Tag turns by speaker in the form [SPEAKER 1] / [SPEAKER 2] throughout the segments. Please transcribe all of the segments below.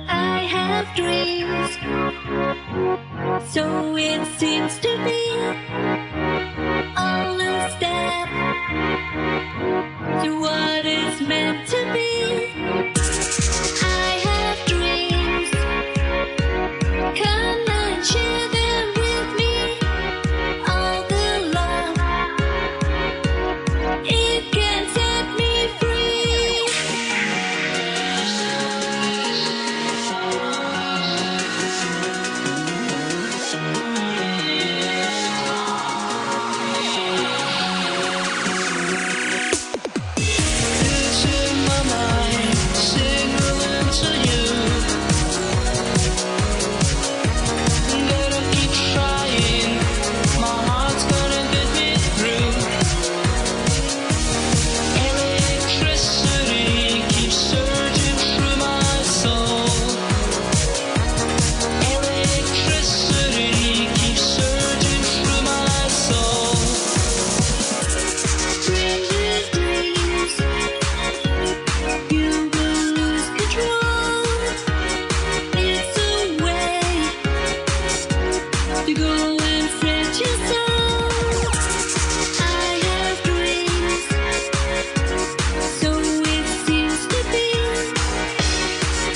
[SPEAKER 1] I have dreams, so it seems to be. All a step to what is meant to be. I have dreams, come and share them with me. All the love, it can set me free.
[SPEAKER 2] It's in my mind, signaling to you. Gotta keep trying, my heart's gonna get me through. Electricity keeps surging through my soul. Electricity keeps surging through my soul.
[SPEAKER 1] Dreams with dreams, you will lose control. It's a way to go and fret your soul. I have dreams, so it seems to be.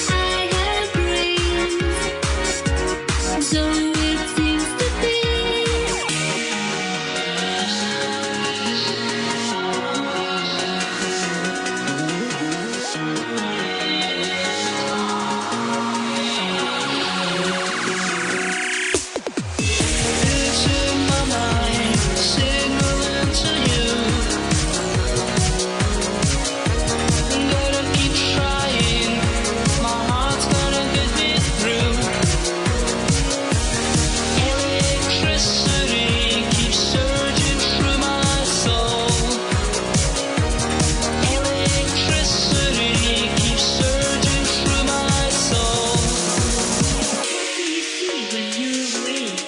[SPEAKER 1] I have dreams, so it seems to be.
[SPEAKER 2] It's in my mind, signaling to you. Gotta keep trying, my heart's gonna get me through. Electricity keeps surging through my soul. Electricity keeps surging through my soul.
[SPEAKER 1] What do you see when you're awake?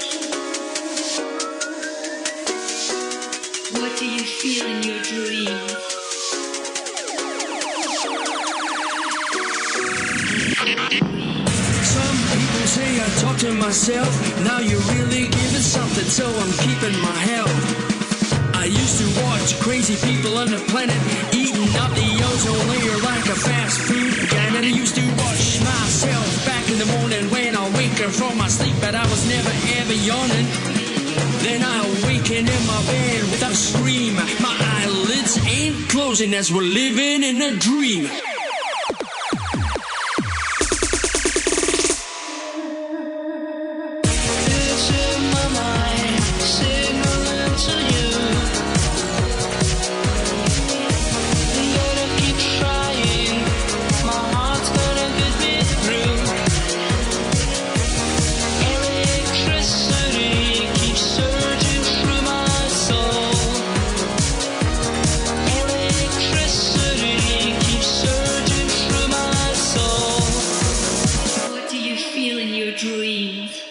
[SPEAKER 1] What do you feel in your dreams?
[SPEAKER 3] Some people say I talk to myself. Now you're really giving something, so I'm keeping my health. I used to watch crazy people on the planet eating up the ozone layer like a fast food can. And I used to watch myself back in the morning when I wake up from my sleep, but I was never ever yawning. Then I awaken in my bed with a scream. My eyelids ain't closing as we're living in a dream.
[SPEAKER 2] It's in my mind, signaling to you. Gotta keep trying, my heart's gonna get me through. Electricity keeps surging through my soul. Electricity keeps surging through my soul.
[SPEAKER 1] What do you feel in your dreams?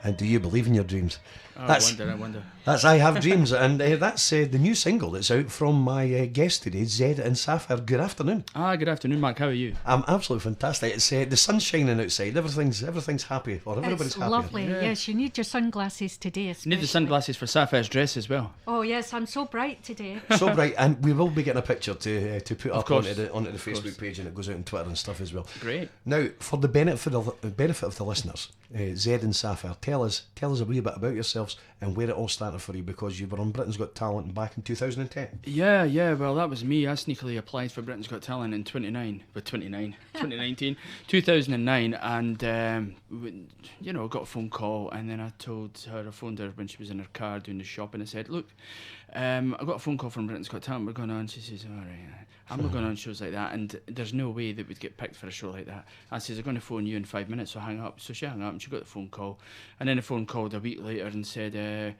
[SPEAKER 4] And do you believe in your dreams?
[SPEAKER 5] I wonder.
[SPEAKER 4] That's I Have Dreams, and that's the new single that's out from my guest today, Zedd and Saffire. Good afternoon.
[SPEAKER 5] Good afternoon, Mark. How are you?
[SPEAKER 4] I'm absolutely fantastic. It's the sun's shining outside. Everything's happy, or everybody's
[SPEAKER 6] It's
[SPEAKER 4] happy.
[SPEAKER 6] lovely. Yes, you need your sunglasses today.
[SPEAKER 5] You
[SPEAKER 6] Especially.
[SPEAKER 5] need the sunglasses for Sapphire's dress as well.
[SPEAKER 6] Oh yes, I'm so bright today.
[SPEAKER 4] So bright, and we will be getting a picture to put up
[SPEAKER 5] course.
[SPEAKER 4] onto the Facebook page, and it goes out on Twitter and stuff as well.
[SPEAKER 5] Great.
[SPEAKER 4] Now, for the benefit of the listeners, Zedd and Saffire, tell us a wee bit about yourselves and where it all started for you, because you were on Britain's Got Talent back in 2010.
[SPEAKER 5] Yeah, well, that was me. I sneakily applied for Britain's Got Talent in 2019, 2009, and got a phone call, and then I phoned her when she was in her car doing the shopping. I said, look, I got a phone call from Britain's Got Talent, we're going on. She says, all right, I'm not going on shows like that, and there's no way that we'd get picked for a show like that. I says, I'm going to phone you in 5 minutes, so hang up. So she hung up, and she got the phone call, and then the phone called a week later and said,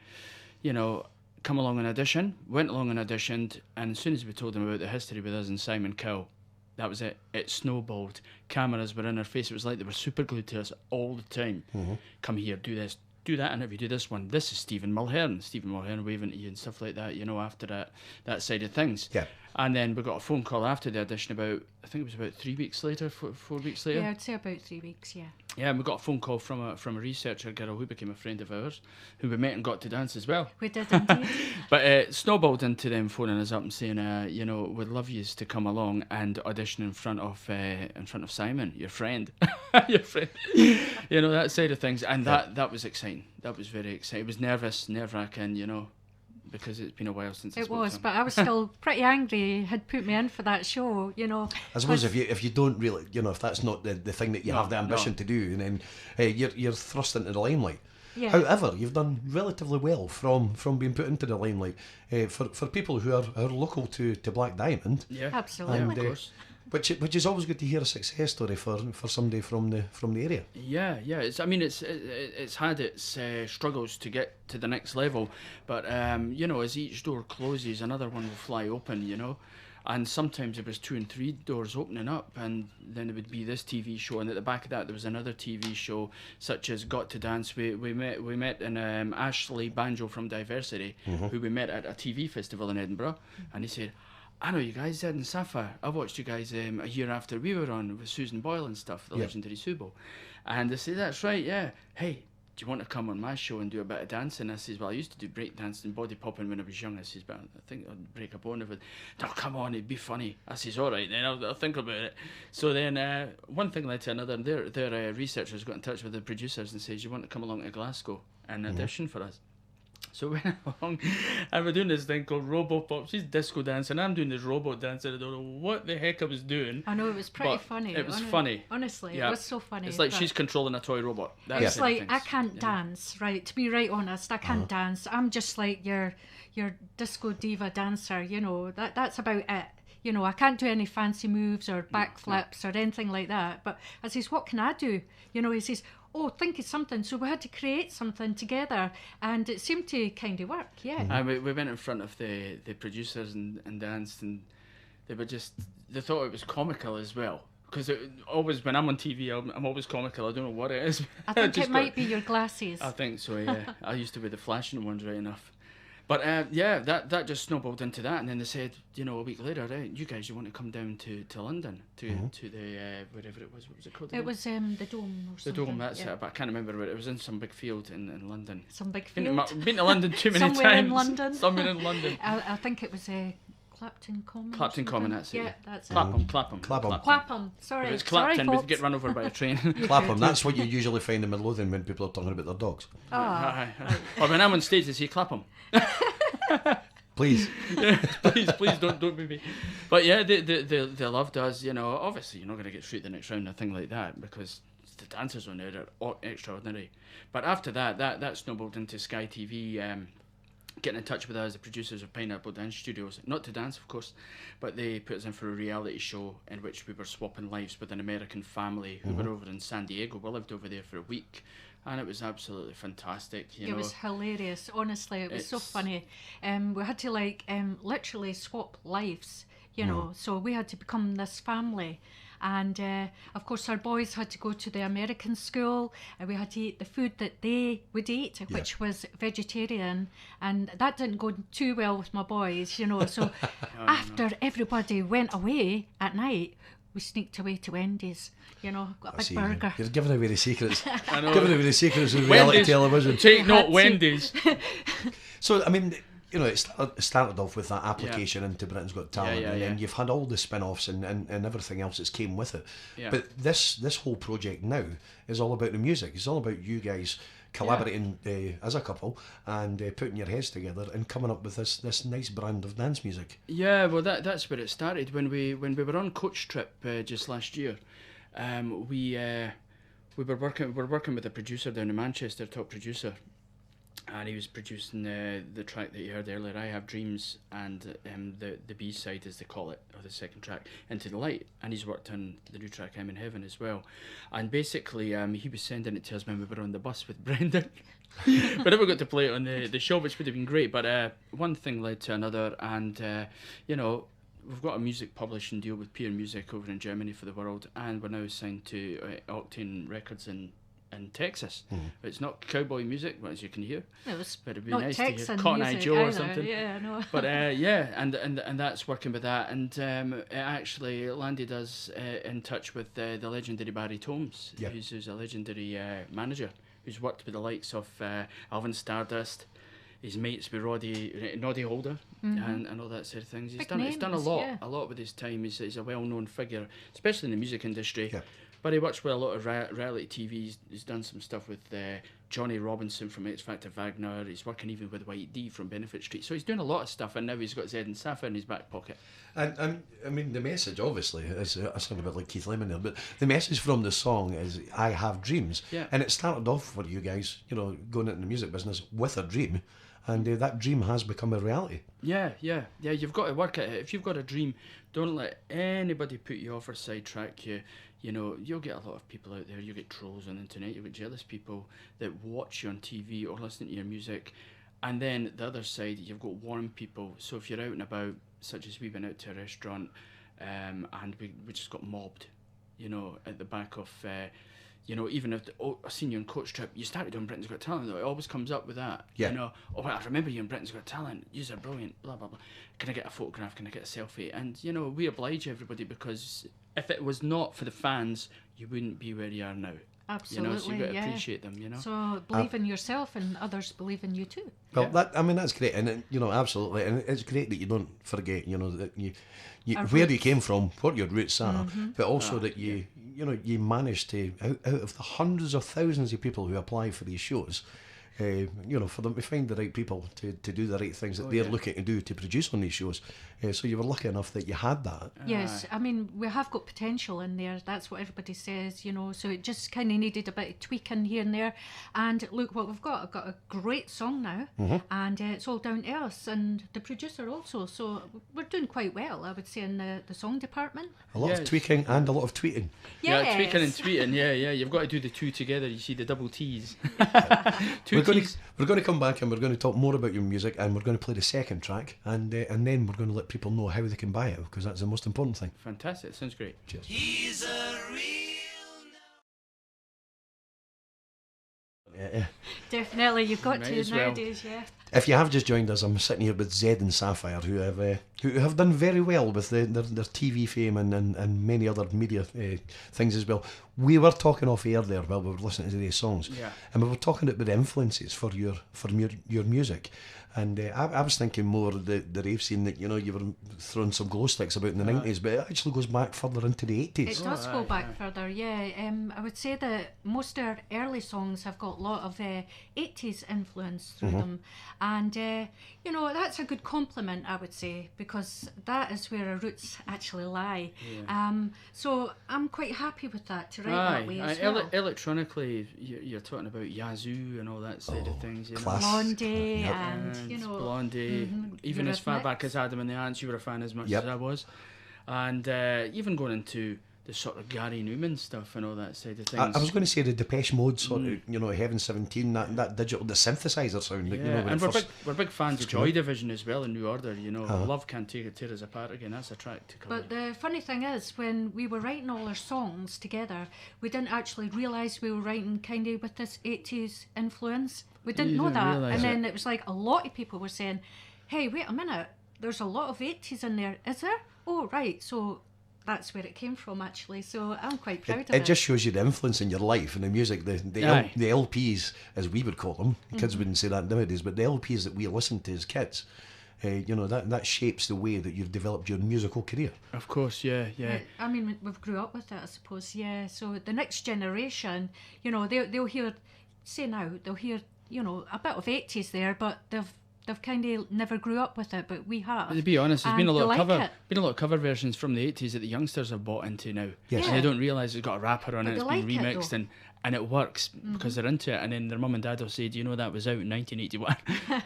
[SPEAKER 5] come along and audition. Went along and auditioned, and as soon as we told them about the history with us and Simon Cowell, that was it. It snowballed. Cameras were in our face. It was like they were super glued to us all the time. Mm-hmm. Come here, do this, do that interview, do this one. This is Stephen Mulhern. Stephen Mulhern waving to you and stuff like that, after that side of things.
[SPEAKER 4] Yeah.
[SPEAKER 5] And then we got a phone call after the audition I think it was about 3 weeks later, 4 weeks later.
[SPEAKER 6] Yeah, I'd say about 3 weeks, yeah.
[SPEAKER 5] Yeah, and we got a phone call from a researcher girl who became a friend of ours, who we met and got to dance as well.
[SPEAKER 6] We did indeed.
[SPEAKER 5] But it snowballed into them phoning us up and saying, we'd love you to come along and audition in front of Simon, your friend, your friend, that side of things. And that was exciting. That was very exciting. It was nerve-wracking, because it's been a while since I
[SPEAKER 6] It
[SPEAKER 5] spoke
[SPEAKER 6] was,
[SPEAKER 5] to him.
[SPEAKER 6] but I was still pretty angry he had put me in for that show,
[SPEAKER 4] I suppose if you don't really, if that's not the thing that you have the ambition to do, and then you're thrust into the limelight.
[SPEAKER 6] Yeah.
[SPEAKER 4] However, you've done relatively well from being put into the limelight. For people who are local to Black Diamond,
[SPEAKER 5] Yeah,
[SPEAKER 6] Absolutely.
[SPEAKER 5] Yeah,
[SPEAKER 4] And,
[SPEAKER 5] of course.
[SPEAKER 4] which is always good to hear a success story for somebody from the area.
[SPEAKER 5] Yeah. It's had its struggles to get to the next level, but as each door closes, another one will fly open. And sometimes it was 2 and 3 doors opening up, and then it would be this TV show, and at the back of that there was another TV show such as Got to Dance. We met in Ashley Banjo from Diversity, who we met at a TV festival in Edinburgh, and he said, "I know you guys, Zedd and Saffire. I watched you guys a year after we were on with Susan Boyle and stuff, the legendary Subo." And I said, "That's right, yeah. Hey, do you want to come on my show and do a bit of dancing?" I says, "Well, I used to do break dancing and body popping when I was young." I says, "But I think I'd break a bone if it." "No, come on, it'd be funny." I says, "All right, then I'll think about it." So then one thing led to another, and their researchers got in touch with the producers and says, "You want to come along to Glasgow and audition for us?" So we went along and we're doing this thing called Robopop. She's disco dancing, I'm doing this robot dancing. I don't know what the heck I was doing.
[SPEAKER 6] I know, it was pretty
[SPEAKER 5] But
[SPEAKER 6] funny.
[SPEAKER 5] it was funny.
[SPEAKER 6] Honestly,
[SPEAKER 5] Yeah.
[SPEAKER 6] it was so funny.
[SPEAKER 5] It's like
[SPEAKER 6] but
[SPEAKER 5] she's controlling a toy robot. That's
[SPEAKER 6] It's
[SPEAKER 5] the
[SPEAKER 6] like,
[SPEAKER 5] things.
[SPEAKER 6] I can't dance, right? To be right honest, I can't dance. I'm just like your disco diva dancer, That's about it. I can't do any fancy moves or backflips or anything like that. But I says, what can I do? He says, oh, think of something. So we had to create something together, and it seemed to kind of work, yeah.
[SPEAKER 5] And we went in front of the producers and danced, and they thought it was comical as well. Because always when I'm on TV, I'm always comical. I don't know what it is.
[SPEAKER 6] I think
[SPEAKER 5] just
[SPEAKER 6] it might be your glasses.
[SPEAKER 5] I think so, yeah. I used to wear the flashing ones, right enough. But that just snowballed into that, and then they said, a week later, you guys, you want to come down to London to the whatever it was. What was it called?
[SPEAKER 6] It
[SPEAKER 5] again?
[SPEAKER 6] was the Dome or
[SPEAKER 5] The
[SPEAKER 6] something.
[SPEAKER 5] Dome. That's
[SPEAKER 6] yeah.
[SPEAKER 5] it. But I can't remember where it was. In some big field in London.
[SPEAKER 6] Some big
[SPEAKER 5] Been
[SPEAKER 6] field.
[SPEAKER 5] to, been to London too many
[SPEAKER 6] Somewhere
[SPEAKER 5] times.
[SPEAKER 6] in London.
[SPEAKER 5] Somewhere in London.
[SPEAKER 6] I think it was Clapton Common. or
[SPEAKER 5] Clapton Common,
[SPEAKER 6] something.
[SPEAKER 5] that's it.
[SPEAKER 6] Yeah, that's it.
[SPEAKER 5] Clapham.
[SPEAKER 6] Clapham. Sorry.
[SPEAKER 5] If it's
[SPEAKER 6] Sorry,
[SPEAKER 5] Clapton, we'd
[SPEAKER 6] folks.
[SPEAKER 5] get run over by a train.
[SPEAKER 4] Clapham, that's what you usually find in Midlothian when people are talking about their dogs.
[SPEAKER 5] Aye. Or when I'm on stage, they say Clapham.
[SPEAKER 4] Please.
[SPEAKER 5] please don't be me. But yeah, they loved us. Obviously you're not going to get through the next round or thing like that because the dancers on there are extraordinary. But after that snowballed into Sky TV. Getting in touch with us, the producers of Pineapple Dance Studios, not to dance of course, but they put us in for a reality show in which we were swapping lives with an American family who were over in San Diego. We lived over there for a week, and it was absolutely fantastic.
[SPEAKER 6] It was hilarious. Honestly, it was so funny. We had to literally swap lives, So we had to become this family. And of course, our boys had to go to the American school, and we had to eat the food that they would eat, which was vegetarian. And that didn't go too well with my boys, So after everybody went away at night, we sneaked away to Wendy's, got a big burger.
[SPEAKER 4] You're giving away the secrets.
[SPEAKER 5] I know.
[SPEAKER 4] Giving away the secrets of reality
[SPEAKER 5] Wendy's.
[SPEAKER 4] television.
[SPEAKER 5] Take note,
[SPEAKER 6] Had to.
[SPEAKER 5] Wendy's.
[SPEAKER 4] So, I mean, it started off with that application into Britain's Got Talent,
[SPEAKER 5] Yeah,
[SPEAKER 4] and then
[SPEAKER 5] yeah.
[SPEAKER 4] you've had all the spin-offs and everything else that's came with it.
[SPEAKER 5] Yeah.
[SPEAKER 4] But this whole project now is all about the music. It's all about you guys collaborating as a couple and putting your heads together and coming up with this nice brand of dance music.
[SPEAKER 5] Yeah, well, that's where it started. When we were on coach trip just last year, we were working with a producer down in Manchester, top producer, and he was producing the track that you heard earlier, I Have Dreams, and the B-side, as they call it, or the second track, Into the Light. And he's worked on the new track, I'm in Heaven, as well. And basically, he was sending it to us when we were on the bus with Brendan. We never got to play it on the show, which would have been great. But one thing led to another, and, we've got a music publishing deal with Peer Music over in Germany for the world, and we're now signed to Octane Records in in Texas. It's not cowboy music, as you can hear.
[SPEAKER 6] It was
[SPEAKER 5] But it'd be
[SPEAKER 6] not
[SPEAKER 5] nice to hear
[SPEAKER 6] Texan
[SPEAKER 5] Cotton Eye
[SPEAKER 6] music
[SPEAKER 5] Joe or
[SPEAKER 6] either.
[SPEAKER 5] something.
[SPEAKER 6] Yeah, I know.
[SPEAKER 5] But and that's working with that, and it actually landed us in touch with the legendary Barry Tomes,
[SPEAKER 4] Yeah.
[SPEAKER 5] who's a legendary manager who's worked with the likes of Alvin Stardust, his mates with Noddy Holder, and all that sort of things. He's
[SPEAKER 6] Big
[SPEAKER 5] done a
[SPEAKER 6] names,
[SPEAKER 5] lot,
[SPEAKER 6] yeah.
[SPEAKER 5] a lot with his time. He's a well-known figure, especially in the music industry.
[SPEAKER 4] Yeah.
[SPEAKER 5] But he works with a lot of reality TV. He's done some stuff with Johnny Robinson from X Factor Wagner. He's working even with White D from Benefit Street. So he's doing a lot of stuff, and now he's got Zedd Saffire in his back pocket.
[SPEAKER 4] And I mean, the message obviously is, I sound a bit like Keith Lemon there, but the message from the song is I have dreams.
[SPEAKER 5] Yeah.
[SPEAKER 4] And it started off for you guys, going into the music business with a dream, and that dream has become a reality.
[SPEAKER 5] Yeah. You've got to work at it. If you've got a dream, don't let anybody put you off or sidetrack you. You'll get a lot of people out there. You get trolls on the internet. You get jealous people that watch you on TV or listen to your music. And then the other side, you've got warm people. So if you're out and about, such as we went out to a restaurant, and we just got mobbed, at the back of, even if I seen you on Coach Trip, you started on Britain's Got Talent, though. It always comes up with that.
[SPEAKER 4] Yeah.
[SPEAKER 5] I remember you on Britain's Got Talent. You're brilliant, blah, blah, blah. Can I get a photograph? Can I get a selfie? And, we oblige everybody, because if it was not for the fans, you wouldn't be where you are now.
[SPEAKER 6] Absolutely,
[SPEAKER 5] So you've got to
[SPEAKER 6] yeah.
[SPEAKER 5] appreciate them,
[SPEAKER 6] So believe in yourself, and others believe in you too.
[SPEAKER 4] Well, that's great, and absolutely, and it's great that you don't forget, that you
[SPEAKER 6] Our
[SPEAKER 4] where you
[SPEAKER 6] roots.
[SPEAKER 4] came from, what your roots are, but also that you managed to out of the hundreds of thousands of people who apply for these shows. For them to find the right people to do the right things that they're looking to do to produce on these shows. So you were lucky enough that you had that.
[SPEAKER 6] Yes, I mean, we have got potential in there. That's what everybody says, so it just kind of needed a bit of tweaking here and there. And look what we've got. I've got a great song now, and it's all down to us and the producer also. So we're doing quite well, I would say, in the song department.
[SPEAKER 4] A lot of
[SPEAKER 5] Yes.
[SPEAKER 4] tweaking and a lot of tweeting.
[SPEAKER 5] Yeah,
[SPEAKER 6] Yes.
[SPEAKER 5] tweaking and tweeting. Yeah. You've got to do the two together. You see the double T's.
[SPEAKER 4] We're going to come back and we're going to talk more about your music, and we're going to play the second track, and then we're going to let people know how they can buy it, because that's the most important thing.
[SPEAKER 5] Fantastic. Sounds great.
[SPEAKER 4] Cheers.
[SPEAKER 2] He's a real
[SPEAKER 4] Yeah.
[SPEAKER 6] Definitely, you've got
[SPEAKER 5] Might
[SPEAKER 6] to
[SPEAKER 5] as well.
[SPEAKER 6] nowadays, yeah.
[SPEAKER 4] If you have just joined us, I'm sitting here with Zedd and Saffire, who have done very well with their TV fame and many other media things as well. We were talking off air there while we were listening to these songs, and we were talking about the influences for your music. And I was thinking more the rave scene that you were throwing some glow sticks about in the 90s, but it actually goes back further into the 80s.
[SPEAKER 6] It does go back further, yeah. I would say that most of our early songs have got a lot of 80s influence through them. And, that's a good compliment, I would say, because that is where our roots actually lie. So I'm quite happy with that, to write that way as well.
[SPEAKER 5] Electronically, you're talking about Yazoo and all that side of things.
[SPEAKER 4] class.
[SPEAKER 6] Blondie
[SPEAKER 4] Yep.
[SPEAKER 6] and,
[SPEAKER 5] Blondie, even as far back as Adam and the Ants, you were a fan as much as I was, and even going into the sort of Gary Newman stuff and all that side of things.
[SPEAKER 4] I was going to say the Depeche Mode sort of Heaven 17, that digital, the synthesizer sound.
[SPEAKER 5] And we're big fans of Joy Division as well, in New Order. Love Can't Tear Us Apart again. That's a track to cover.
[SPEAKER 6] But the funny thing is, when we were writing all our songs together, we didn't actually realise we were writing kind of with this 80s influence. We didn't know
[SPEAKER 5] didn't
[SPEAKER 6] that.
[SPEAKER 5] realise
[SPEAKER 6] And
[SPEAKER 5] it.
[SPEAKER 6] then it was like a lot of people were saying, hey, wait a minute, there's a lot of 80s in there. Is there? Oh, right. So that's where it came from, actually. So I'm quite proud of it.
[SPEAKER 4] It just shows you the influence in your life and the music, the LPs, as we would call them. Kids wouldn't say that nowadays, but the LPs that we listened to as kids, that shapes the way that you've developed your musical career.
[SPEAKER 5] Of course, yeah.
[SPEAKER 6] I mean, we've grew up with it, I suppose, yeah. So the next generation, they'll hear, say now, they'll hear, a bit of 80s there, but they've kind of never grew up with it, but we have.
[SPEAKER 5] To be honest, there's
[SPEAKER 6] And
[SPEAKER 5] been a
[SPEAKER 6] they
[SPEAKER 5] lot of
[SPEAKER 6] like it.
[SPEAKER 5] cover versions from the 80s that the youngsters have bought into now.
[SPEAKER 4] Yes.
[SPEAKER 5] And they don't realise it's got a rapper on
[SPEAKER 6] But
[SPEAKER 5] it, it's
[SPEAKER 6] they
[SPEAKER 5] been
[SPEAKER 6] like it,
[SPEAKER 5] remixed,
[SPEAKER 6] though.
[SPEAKER 5] and it works because they're into it. And then their mum and dad will say, do you know that was out in 1981?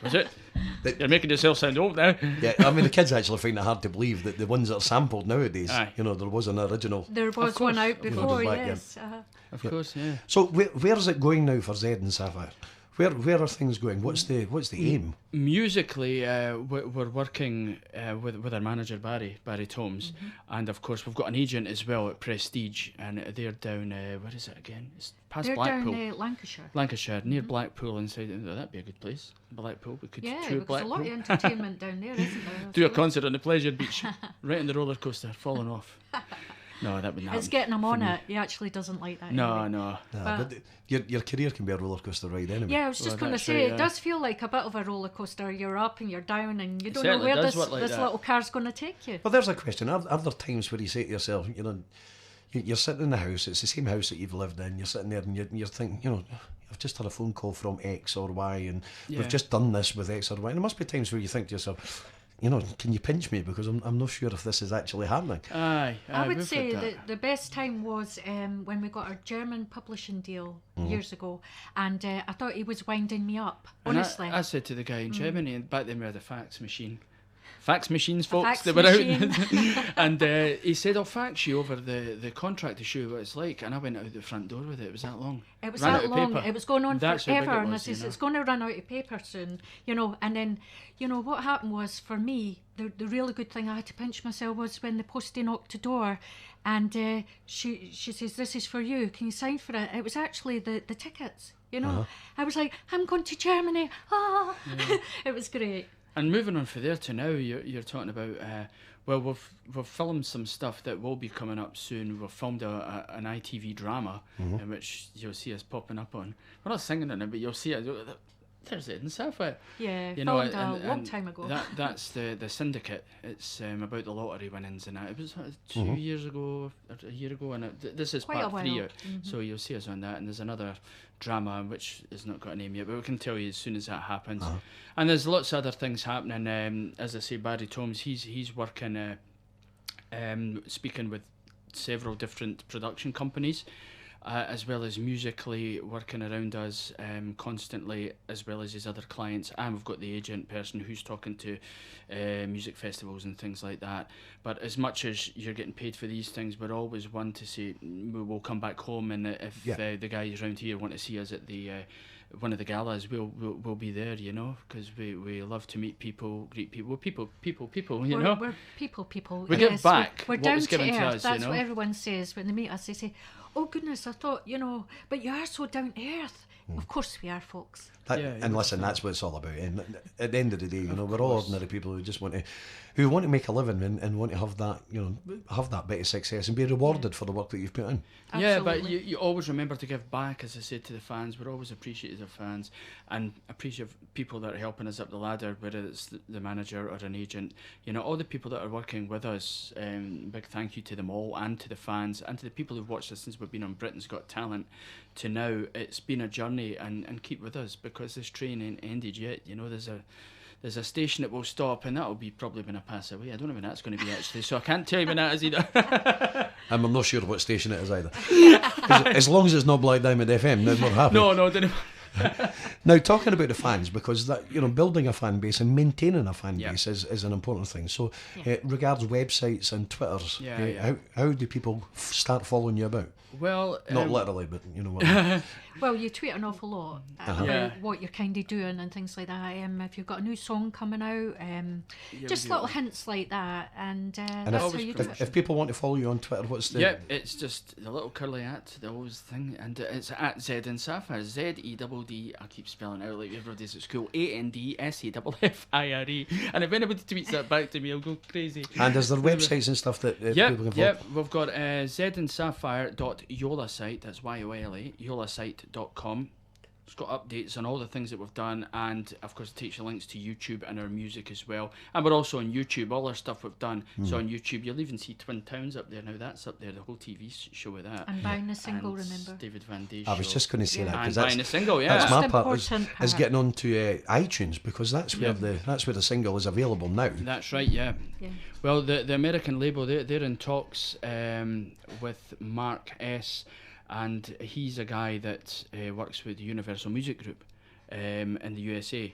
[SPEAKER 5] Was it? You're making yourself sound old now.
[SPEAKER 4] Yeah, I mean, the kids actually find it hard to believe that the ones that are sampled nowadays,
[SPEAKER 5] Aye.
[SPEAKER 4] there was an original.
[SPEAKER 6] There was
[SPEAKER 5] course,
[SPEAKER 6] one out
[SPEAKER 5] of course.
[SPEAKER 6] before,
[SPEAKER 4] Back, yeah.
[SPEAKER 6] yes.
[SPEAKER 5] Of course, yeah.
[SPEAKER 4] So where's it going now for Zedd and Saffire? Where are things going? What's the aim?
[SPEAKER 5] Musically, we're working with our manager Barry Tomes, and of course we've got an agent as well at Prestige, and they're down where is it again? It's past
[SPEAKER 6] They're
[SPEAKER 5] Blackpool.
[SPEAKER 6] down Lancashire.
[SPEAKER 5] Lancashire, near Blackpool, inside. That'd be a good place. Blackpool, we could
[SPEAKER 6] Yeah,
[SPEAKER 5] tour
[SPEAKER 6] because a lot of
[SPEAKER 5] Blackpool.
[SPEAKER 6] entertainment down there, isn't there?
[SPEAKER 5] Do a concert on the Pleasure Beach, right on the roller coaster, falling off. No, that wouldn't happen.
[SPEAKER 6] It's getting him on
[SPEAKER 5] for me.
[SPEAKER 6] it. He actually doesn't like that.
[SPEAKER 5] No,
[SPEAKER 6] anyway.
[SPEAKER 5] no.
[SPEAKER 4] But your career can be a roller coaster ride anyway.
[SPEAKER 6] Yeah, I was just
[SPEAKER 5] Well,
[SPEAKER 6] going to
[SPEAKER 5] that's
[SPEAKER 6] say,
[SPEAKER 5] right,
[SPEAKER 6] it does feel like a bit of a roller coaster. You're up and you're down, and you don't know
[SPEAKER 5] certainly
[SPEAKER 6] where
[SPEAKER 5] does
[SPEAKER 6] this,
[SPEAKER 5] work like
[SPEAKER 6] this
[SPEAKER 5] that.
[SPEAKER 6] little car's going to take you.
[SPEAKER 4] Well, there's a question. Are there times where you say to yourself, you're sitting in the house, it's the same house that you've lived in, you're sitting there and you're thinking, I've just had a phone call from X or Y, and
[SPEAKER 5] Yeah.
[SPEAKER 4] we've just done this with X or Y. And there must be times where you think to yourself, can you pinch me, because I'm not sure if this is actually happening.
[SPEAKER 5] Aye,
[SPEAKER 6] I would
[SPEAKER 5] we've
[SPEAKER 6] say
[SPEAKER 5] had
[SPEAKER 6] that the best time was when we got our German publishing deal years ago, and I thought he was winding me up,
[SPEAKER 5] And
[SPEAKER 6] honestly.
[SPEAKER 5] I said to the guy in Germany, and back then we had a fax machine. Fax machines, folks,
[SPEAKER 6] fax
[SPEAKER 5] they were
[SPEAKER 6] machine.
[SPEAKER 5] out. And he said, I'll fax you over the contract to show you what it's like. And I went out the front door with it. It was that long.
[SPEAKER 6] It was
[SPEAKER 5] Ran out
[SPEAKER 6] that
[SPEAKER 5] of
[SPEAKER 6] long.
[SPEAKER 5] paper.
[SPEAKER 6] It was going on
[SPEAKER 5] That's how big
[SPEAKER 6] forever,
[SPEAKER 5] it
[SPEAKER 6] and I
[SPEAKER 5] was,
[SPEAKER 6] says it's going to run out of paper soon, And then, what happened was, for me, the really good thing I had to pinch myself was when the postie knocked the door, and she says, "This is for you. Can you sign for it?" It was actually the tickets. I was like, "I'm going to Germany." Ah, it was great.
[SPEAKER 5] And moving on from there to now, you're talking about, we've filmed some stuff that will be coming up soon. We've filmed an ITV drama in which you'll see us popping up on. We're not singing in it, but you'll see it. There's Zedd Saffire.
[SPEAKER 6] Yeah,
[SPEAKER 5] You know,
[SPEAKER 6] filmed
[SPEAKER 5] and-
[SPEAKER 6] a long
[SPEAKER 5] and
[SPEAKER 6] time ago.
[SPEAKER 5] That's the Syndicate. It's about the lottery winnings and that. It was 2 years ago, or a year ago, and this is
[SPEAKER 6] Quite a
[SPEAKER 5] part 3
[SPEAKER 6] while.
[SPEAKER 5] out. So you'll see us on that, and there's another drama which has not got a name yet, but we can tell you as soon as that happens. And there's lots of other things happening. As I say, Barry Tomes, he's working, speaking with several different production companies. As well as musically working around us constantly, as well as his other clients, and we've got the agent person who's talking to music festivals and things like that. But as much as you're getting paid for these things, we're always one to say we'll come back home, and if the guys around here want to see us at the one of the galas, we'll be there, because we love to meet people, greet people, we're people,
[SPEAKER 6] We're people.
[SPEAKER 5] We give
[SPEAKER 6] yes,
[SPEAKER 5] back
[SPEAKER 6] We're
[SPEAKER 5] what
[SPEAKER 6] down
[SPEAKER 5] was
[SPEAKER 6] to
[SPEAKER 5] given to
[SPEAKER 6] earth.
[SPEAKER 5] us,
[SPEAKER 6] That's what everyone says when they meet us. They say, "Oh goodness, I thought, but you are so down to earth." Of course we are, folks.
[SPEAKER 4] And listen, that's what it's all about. And at the end of the day, we're all ordinary people who just want to make a living and want to have that, have that bit of success and be rewarded for the work that you've put in.
[SPEAKER 5] Yeah, but
[SPEAKER 6] Absolutely.
[SPEAKER 5] you always remember to give back, as I said to the fans. We're always appreciative of fans and appreciative of people that are helping us up the ladder, whether it's the manager or an agent. All the people that are working with us, big thank you to them all, and to the fans, and to the people who've watched us since we've been on Britain's Got Talent to now. It's been a journey, and keep with us, because this train ain't ended yet. There's a station that will stop, and that'll be probably when I pass away. I don't know when that's going to be, actually, so I can't tell you when that is either.
[SPEAKER 4] I'm not sure what station it is either. As long as it's not Black Diamond FM, then we're happy.
[SPEAKER 5] No, didn't.
[SPEAKER 4] Now, talking about the fans, because that building a fan base and maintaining a fan
[SPEAKER 5] Yeah.
[SPEAKER 4] base is an important thing. So, regards websites and Twitters, how do people start following you about?
[SPEAKER 5] Well,
[SPEAKER 4] Not literally, but you know what.
[SPEAKER 6] Well, you tweet an awful lot about
[SPEAKER 5] Yeah.
[SPEAKER 6] what you're kind of doing and things like that. If you've got a new song coming out, just
[SPEAKER 5] we do.
[SPEAKER 6] little hints like that, and
[SPEAKER 4] And
[SPEAKER 6] that's how you do
[SPEAKER 4] if
[SPEAKER 6] it.
[SPEAKER 4] people want to follow you on Twitter, what's the...
[SPEAKER 5] Yep, it's just the little curly at, the always thing, and it's at Zedd Saffire, Zedd. I keep spelling it out like everybody's at school, ANDSAFFIRE, and if anybody tweets that back to me, I'll go crazy.
[SPEAKER 4] And is there websites and stuff that people can follow?
[SPEAKER 5] Yep, we've got zedandsaffire.yolasite, that's YOLA, yolasite.com. It's got updates on all the things that we've done, and of course it takes you links to YouTube and our music as well. And we're also on YouTube, all our stuff we've done. So on YouTube, you'll even see Twin Towns up there. Now that's up there, the whole TV show with that.
[SPEAKER 6] And buying a single,
[SPEAKER 5] And
[SPEAKER 6] remember.
[SPEAKER 5] David Van Day
[SPEAKER 4] I was
[SPEAKER 5] show.
[SPEAKER 4] just going to say that,
[SPEAKER 5] And
[SPEAKER 4] because
[SPEAKER 5] buying a single, yeah.
[SPEAKER 4] that's my
[SPEAKER 6] Most
[SPEAKER 4] part,
[SPEAKER 6] important
[SPEAKER 4] is
[SPEAKER 6] part.
[SPEAKER 4] getting onto iTunes, because that's where the single is available now.
[SPEAKER 5] That's right, yeah.
[SPEAKER 6] Yeah.
[SPEAKER 5] Well, the American label, they're in talks with Mark S, and he's a guy that works with Universal Music Group in the USA,